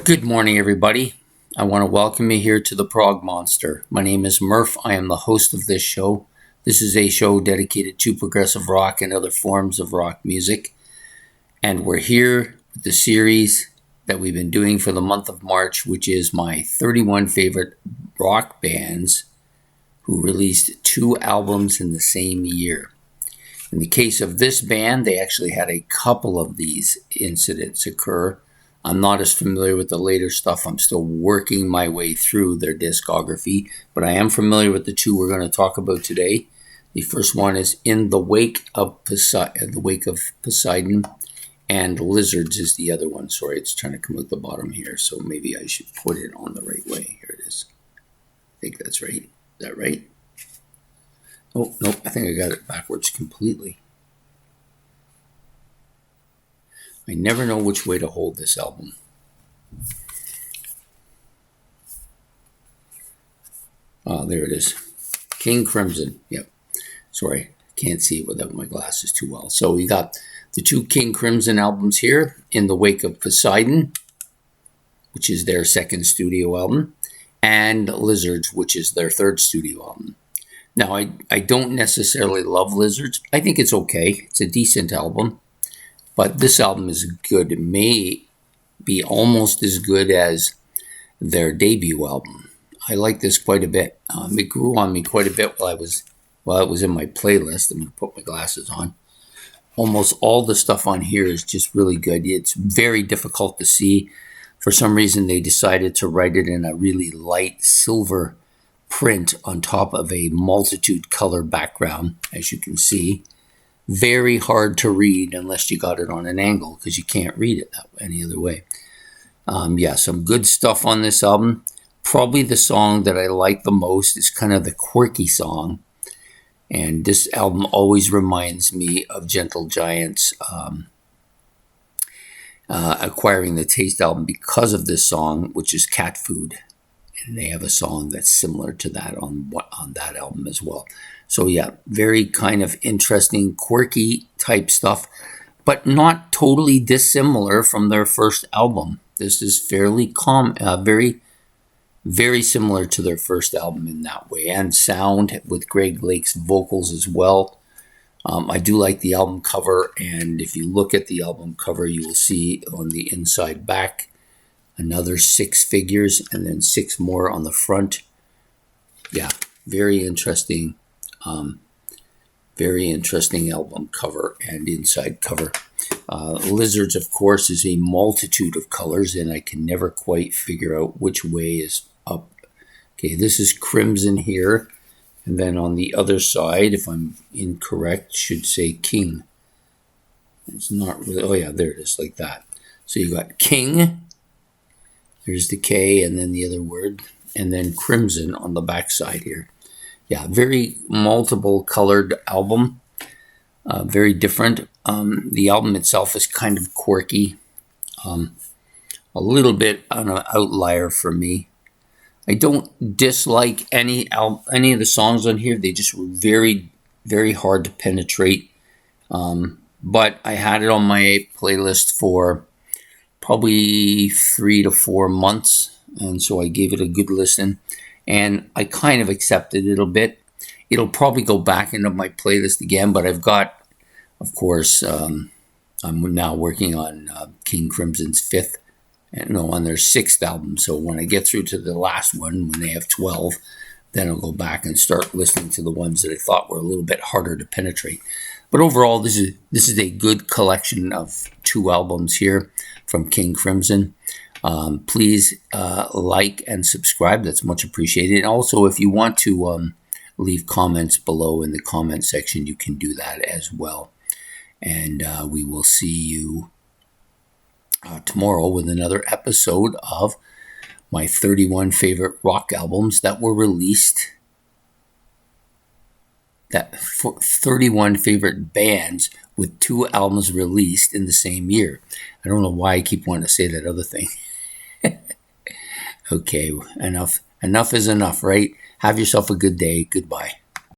Good morning, everybody. I want to welcome you here to the Prog Monster. My name is Murph. I am the host of this show. This is a show dedicated to progressive rock and other forms of rock music. And we're here with the series that we've been doing for the month of March, which is my 31 favorite rock bands who released 2 albums in the same year. In the case of this band, they actually had a couple of these incidents occur. I'm not as familiar with the later stuff. I'm still working my way through their discography, but I am familiar with the 2 we're going to talk about today. The first one is In the Wake of Poseidon, and Lizards is the other one. Sorry, it's trying to come out the bottom here, so maybe I should put it on the right way. Here it is. I think that's right. Is that right? Oh, nope, I think I got it backwards completely. I never know which way to hold this album. Oh, there it is. King Crimson. Yep. Sorry, can't see it without my glasses too well. So we got the 2 King Crimson albums here, In the Wake of Poseidon, which is their second studio album, and Lizards, which is their third studio album. Now, I don't necessarily love Lizards. I think it's okay. It's a decent album. But this album is good. It may be almost as good as their debut album. I like this quite a bit. It grew on me quite a bit while it was in my playlist. I'm going to put my glasses on. Almost all the stuff on here is just really good. It's very difficult to see. For some reason, they decided to write it in a really light silver print on top of a multitude color background, as you can see. Very hard to read unless you got it on an angle, because you can't read it any other way. Some good stuff on this album. Probably the song that I like the most is kind of the quirky song. And this album always reminds me of Gentle Giant's Acquiring the Taste album because of this song, which is Cat Food. And they have a song that's similar to that on that album as well. So yeah, very kind of interesting, quirky type stuff, but not totally dissimilar from their first album. This is fairly very, very similar to their first album in that way, and sound with Greg Lake's vocals as well. I do like the album cover, and if you look at the album cover, you will see on the inside back another 6 figures and then 6 more on the front. Yeah, very interesting. Very interesting album cover and inside cover. Lizards, of course, is a multitude of colors, and I can never quite figure out which way is up. Okay, this is Crimson here, and then on the other side, if I'm incorrect, should say King. It's not really, oh yeah, there it is, like that. So you got King, there's the K, and then the other word, and then Crimson on the back side here. Yeah, very multiple colored album, very different. The album itself is kind of quirky, a little bit an outlier for me. I don't dislike any of the songs on here. They just were very, very hard to penetrate. But I had it on my playlist for probably 3 to 4 months, and so I gave it a good listen. And I kind of accepted it a bit. It'll probably go back into my playlist again, but I've got, of course, I'm now working on King Crimson's 5th, on their 6th album. So when I get through to the last one, when they have 12, then I'll go back and start listening to the ones that I thought were a little bit harder to penetrate. But overall, this is a good collection of 2 albums here from King Crimson. Please like and subscribe. That's much appreciated. And also, if you want to leave comments below in the comment section, you can do that as well. And we will see you tomorrow with another episode of my 31 favorite rock albums that were released. 31 favorite bands with 2 albums released in the same year. I don't know why I keep wanting to say that other thing. Okay, enough is enough, right? Have yourself a good day. Goodbye.